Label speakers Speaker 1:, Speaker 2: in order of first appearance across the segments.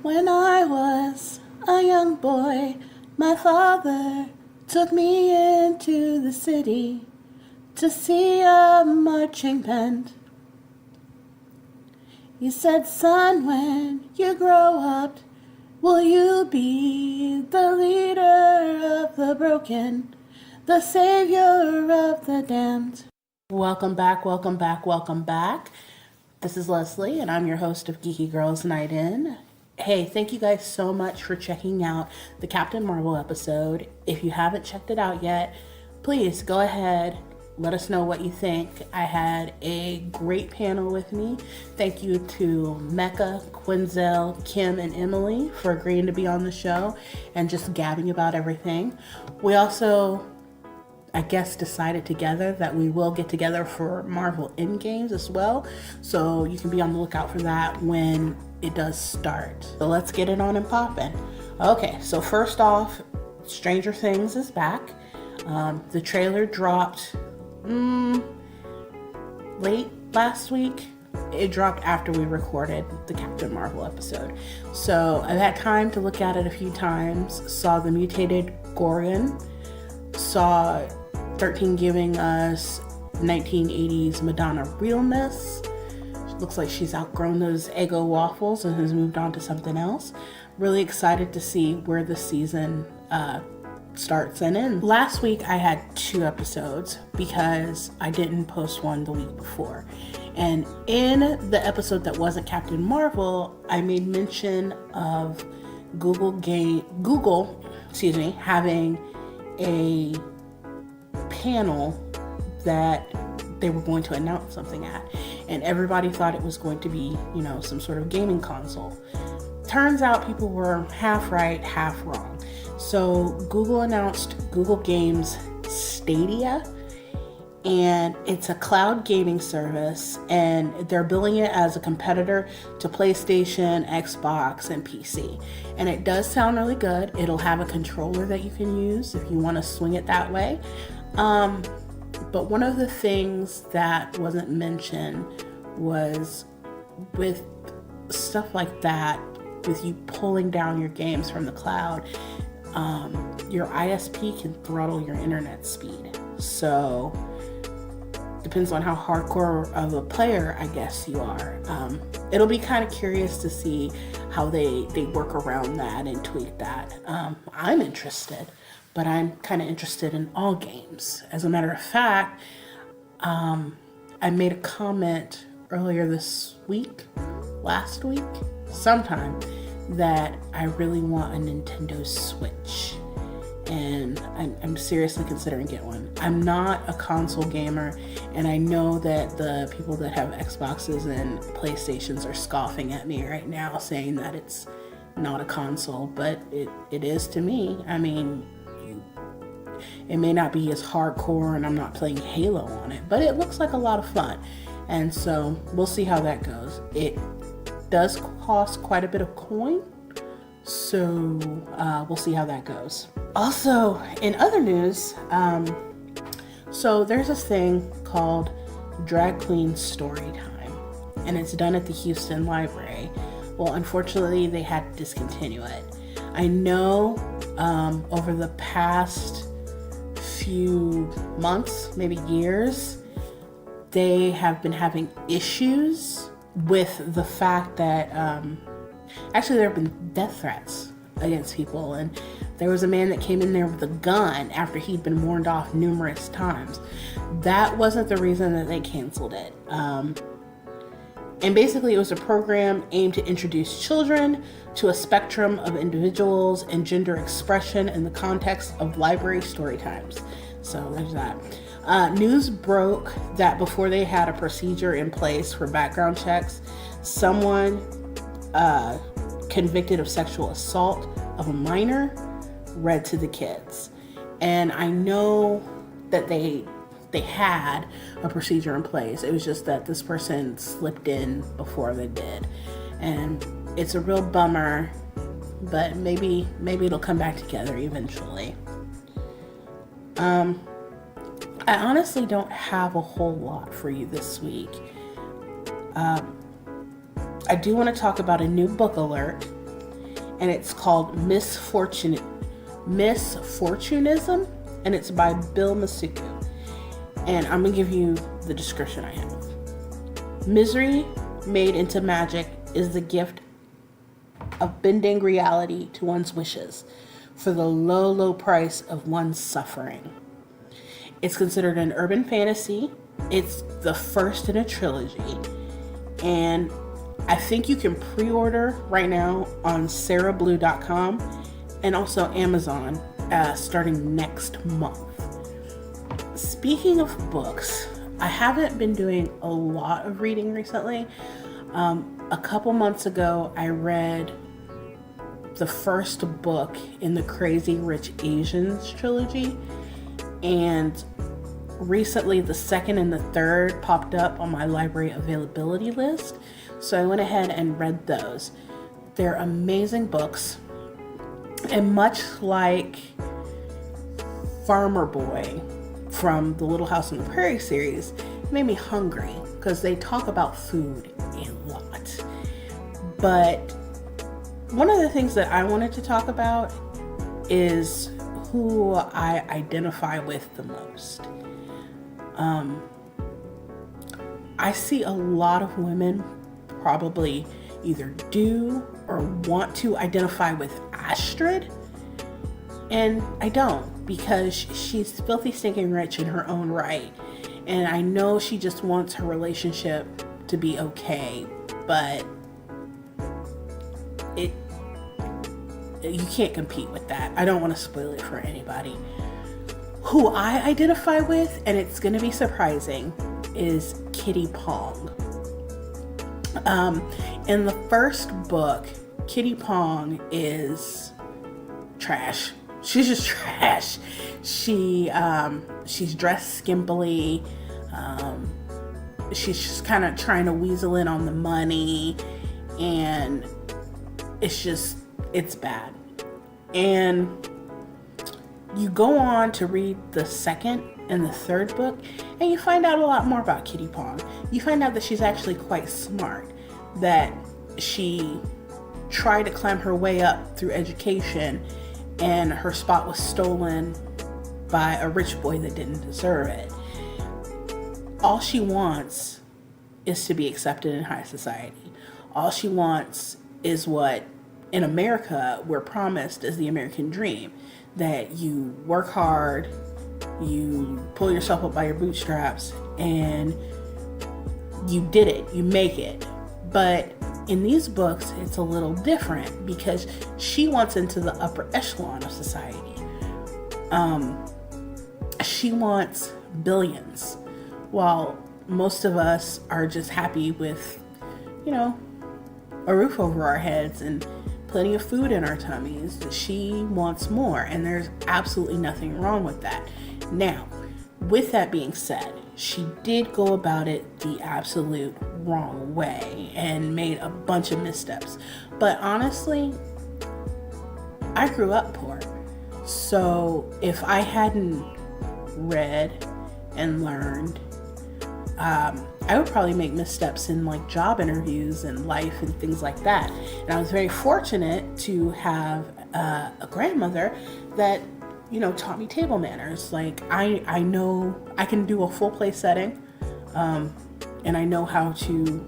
Speaker 1: When I was a young boy, my father took me into the city to see a marching band. He said, "Son, when you grow up, will you be the leader of the broken, the savior of the damned?" Welcome back, welcome back, welcome back. This is Leslie, and I'm your host of Geeky Girls Night In. Hey, thank you guys so much for checking out the Captain Marvel episode. If you haven't checked it out yet, please go ahead, let us know what you think. I had a great panel with me. Thank you to Mecca, Quinzel, Kim, and Emily for agreeing to be on the show and just gabbing about everything. We also, I guess, decided together that we will get together for Marvel Endgames as well. So you can be on the lookout for that when it does start. So let's get it on and poppin'. Okay, so first off, Stranger Things is back. The trailer dropped late last week. It dropped after we recorded the Captain Marvel episode. So I've had time to look at it a few times. Saw the mutated Gorgon. Saw 13 giving us 1980s Madonna realness. Looks like she's outgrown those Eggo waffles and has moved on to something else. Really excited to see where the season starts and ends. Last week I had 2 episodes because I didn't post one the week before. And in the episode that wasn't Captain Marvel, I made mention of Google having a panel that they were going to announce something at, and everybody thought it was going to be, some sort of gaming console. Turns out people were half right, half wrong. So Google announced Google Games Stadia, and it's a cloud gaming service, and they're billing it as a competitor to PlayStation, Xbox, and PC. And it does sound really good. It'll have a controller that you can use if you want to swing it that way. But one of the things that wasn't mentioned was with stuff like that, with you pulling down your games from the cloud, your ISP can throttle your internet speed. So depends on how hardcore of a player, I guess, you are. It'll be kind of curious to see how they work around that and tweak that. I'm interested, but I'm kind of interested in all games. As a matter of fact, I made a comment earlier last week, sometime, that I really want a Nintendo Switch. And I'm seriously considering getting one. I'm not a console gamer, and I know that the people that have Xboxes and PlayStations are scoffing at me right now, saying that it's not a console, but it is to me. I mean, it may not be as hardcore, and I'm not playing Halo on it, but it looks like a lot of fun. And so we'll see how that goes. It does cost quite a bit of coin, so we'll see how that goes. Also, in other news, so there's this thing called Drag Queen Story Time, and it's done at the Houston Library. Well, unfortunately, they had to discontinue it. I know over the past few months, maybe years, they have been having issues with the fact that actually there have been death threats against people, and there was a man that came in there with a gun after he'd been warned off numerous times. That wasn't the reason that they canceled it. And basically it was a program aimed to introduce children to a spectrum of individuals and gender expression in the context of library story times. So there's that. News broke that before they had a procedure in place for background checks, someone convicted of sexual assault of a minor read to the kids. And I know that they had a procedure in place. It was just that this person slipped in before they did. And it's a real bummer, but maybe it'll come back together eventually. I honestly don't have a whole lot for you this week. I do want to talk about a new book alert and it's called Misfortunism, and it's by Bill Masuku. And I'm gonna give you the description I have. Misery made into magic is the gift of bending reality to one's wishes for the low, low price of one's suffering. It's considered an urban fantasy. It's the first in a trilogy. And I think you can pre-order right now on sarahblue.com and also Amazon starting next month. Speaking of books, I haven't been doing a lot of reading recently. A couple months ago, I read the first book in the Crazy Rich Asians trilogy, and recently the second and the third popped up on my library availability list, so I went ahead and read those. They're amazing books, and much like Farmer Boy from the Little House on the Prairie series, it made me hungry because they talk about food a lot. But one of the things that I wanted to talk about is who I identify with the most. I see a lot of women probably either do or want to identify with Astrid, and I don't, because she's filthy stinking rich in her own right, and I know she just wants her relationship to be okay, but you can't compete with that. I don't want to spoil it for anybody. Who I identify with, and it's going to be surprising, is Kitty Pong. In the first book, Kitty Pong is trash. She's just trash. She's dressed skimpily. She's just kind of trying to weasel in on the money, and it's bad. And you go on to read the second and the third book, and you find out a lot more about Kitty Pong. You find out that she's actually quite smart, that she tried to climb her way up through education, and her spot was stolen by a rich boy that didn't deserve it. All she wants is to be accepted in high society. All she wants is what in America we're promised as the American dream, that you work hard, you pull yourself up by your bootstraps, and you did it, you make it. But in these books, it's a little different because she wants into the upper echelon of society. She wants billions, while most of us are just happy with, a roof over our heads and plenty of food in our tummies. She wants more, and there's absolutely nothing wrong with that. Now, with that being said, she did go about it the absolute wrong way and made a bunch of missteps. But honestly, I grew up poor. So if I hadn't read and learned, I would probably make missteps in like job interviews and life and things like that. And I was very fortunate to have a grandmother that, taught me table manners. Like I know I can do a full play setting, and I know how to,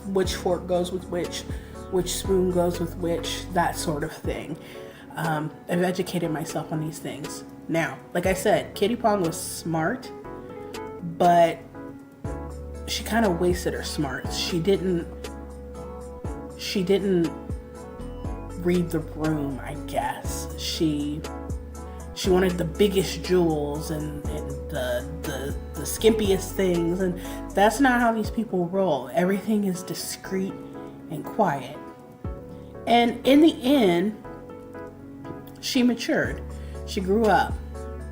Speaker 1: which fork goes with which spoon goes with which, that sort of thing. I've educated myself on these things. Now, like I said, Kitty Pong was smart, but she kind of wasted her smarts. She didn't read the room, I guess. She wanted the biggest jewels and the skimpiest things, and that's not how these people roll. Everything is discreet and quiet. And in the end, she matured. She grew up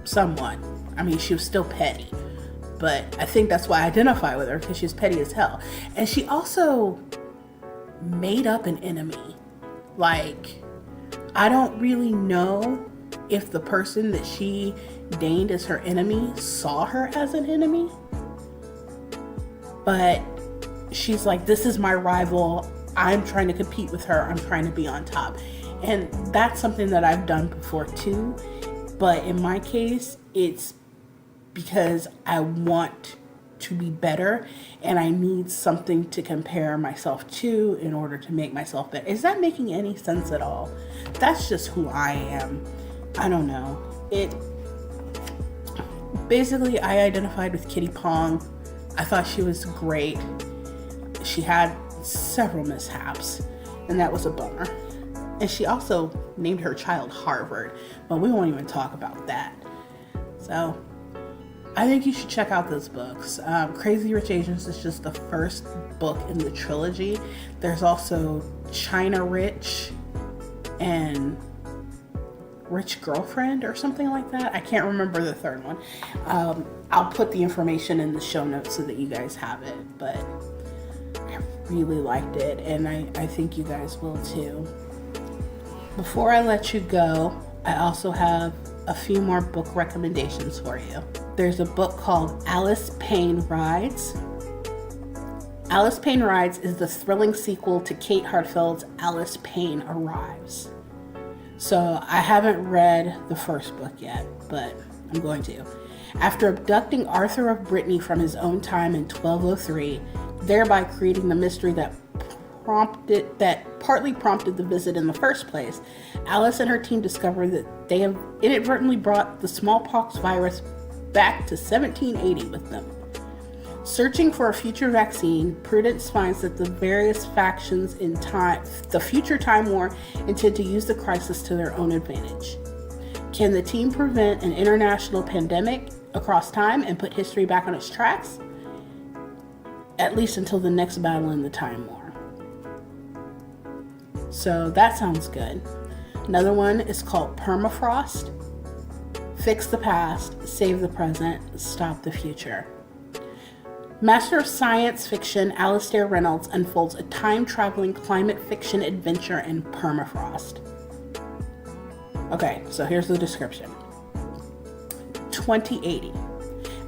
Speaker 1: somewhat. I mean, she was still petty, but I think that's why I identify with her, because she's petty as hell. And she also made up an enemy. Like, I don't really know if the person that she deigned as her enemy saw her as an enemy, but she's like, this is my rival, I'm trying to compete with her. I'm trying to be on top. And that's something that I've done before too. But in my case, it's because I want to be better and I need something to compare myself to in order to make myself better. Is that making any sense at all? That's just who I am. I don't know. Basically, I identified with Kitty Pong. I thought she was great. She had several mishaps, and that was a bummer. And she also named her child Harvard, but we won't even talk about that. So I think you should check out those books. Crazy Rich Asians is just the first book in the trilogy. There's also China Rich and Rich Girlfriend or something like that. I can't remember the third one. I'll put the information in the show notes so that you guys have it. But I really liked it, and I think you guys will too. Before I let you go, I also have a few more book recommendations for you. There's a book called Alice Payne Rides. Alice Payne Rides is the thrilling sequel to Kate Hartfeld's Alice Payne Arrives. So I haven't read the first book yet, but I'm going to. After abducting Arthur of Brittany from his own time in 1203, thereby creating the mystery that partly prompted the visit in the first place, Alice and her team discover that they have inadvertently brought the smallpox virus back to 1780 with them. Searching for a future vaccine, Prudence finds that the various factions in the future Time War intend to use the crisis to their own advantage. Can the team prevent an international pandemic across time and put history back on its tracks? At least until the next battle in the Time War. So that sounds good. Another one is called Permafrost. Fix the past, save the present, stop the future. Master of science fiction Alastair Reynolds unfolds a time-traveling climate fiction adventure in Permafrost. Okay, so here's the description. 2080.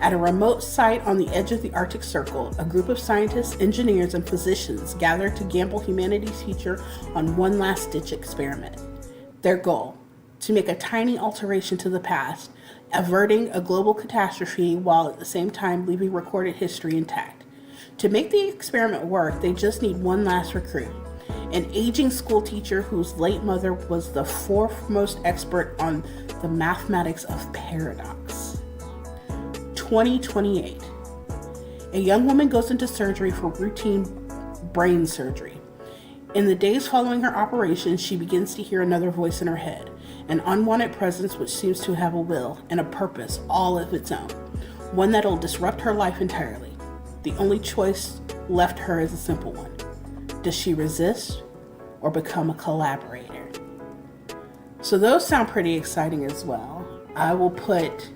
Speaker 1: At a remote site on the edge of the Arctic Circle, a group of scientists, engineers, and physicians gather to gamble humanity's future on one last-ditch experiment. Their goal: to make a tiny alteration to the past, averting a global catastrophe while at the same time leaving recorded history intact. To make the experiment work, they just need one last recruit: an aging school teacher whose late mother was the foremost expert on the mathematics of paradox. 2028. A young woman goes into surgery for routine brain surgery. In the days following her operation, she begins to hear another voice in her head, an unwanted presence which seems to have a will and a purpose all of its own, one that'll disrupt her life entirely. The only choice left her is a simple one. Does she resist or become a collaborator? So those sound pretty exciting as well. I will put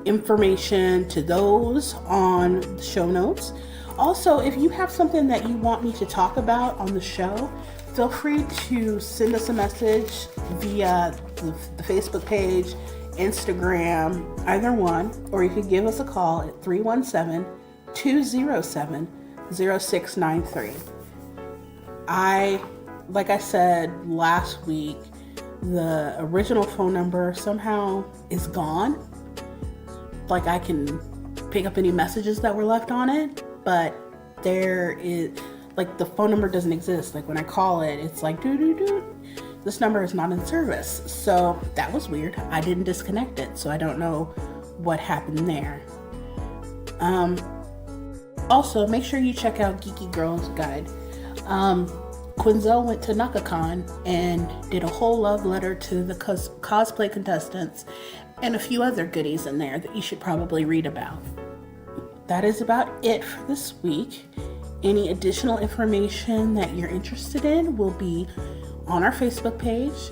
Speaker 1: information to those on the show notes. Also, if you have something that you want me to talk about on the show, feel free to send us a message via the Facebook page, Instagram, either one, or you could give us a call at 317-207-0693. Like I said last week, the original phone number somehow is gone. Like, I can pick up any messages that were left on it, but there is, like, the phone number doesn't exist. Like, when I call it, it's like, doo-doo-doo. This number is not in service. So that was weird. I didn't disconnect it, so I don't know what happened there. Also, make sure you check out Geeky Girls Guide. Quinzel went to NakaCon and did a whole love letter to the cosplay contestants and a few other goodies in there that you should probably read about. That is about it for this week. Any additional information that you're interested in will be on our Facebook page.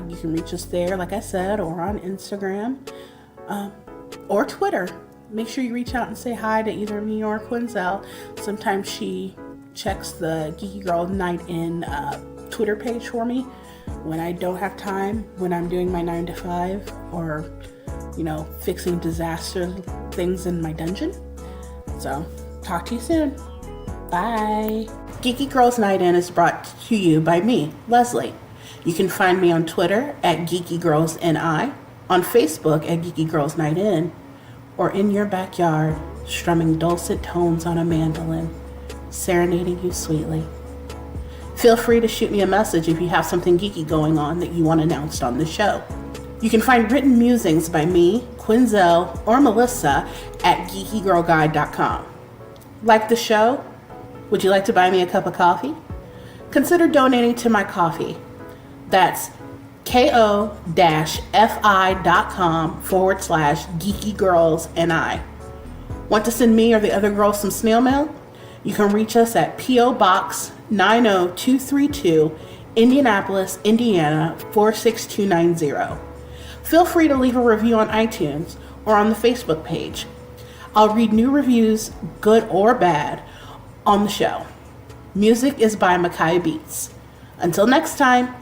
Speaker 1: You can reach us there, like I said, or on Instagram or Twitter. Make sure you reach out and say hi to either me or Quinzel. Sometimes she checks the Geeky Girl Night In Twitter page for me when I don't have time, when I'm doing my 9 to 5 or, fixing disaster things in my dungeon. So, talk to you soon. Bye. Geeky Girls Night In is brought to you by me, Leslie. You can find me on Twitter at Geeky Girls NI, on Facebook at Geeky Girls Night In, or in your backyard, strumming dulcet tones on a mandolin, serenading you sweetly. Feel free to shoot me a message if you have something geeky going on that you want announced on the show. You can find written musings by me, Quinzel, or Melissa at geekygirlguide.com. Like the show? Would you like to buy me a cup of coffee? Consider donating to my coffee. That's ko-fi.com/geekygirlsni. Want to send me or the other girls some snail mail? You can reach us at P.O. Box 90232, Indianapolis, Indiana 46290. Feel free to leave a review on iTunes or on the Facebook page. I'll read new reviews, good or bad, on the show. Music is by Makai Beats. Until next time,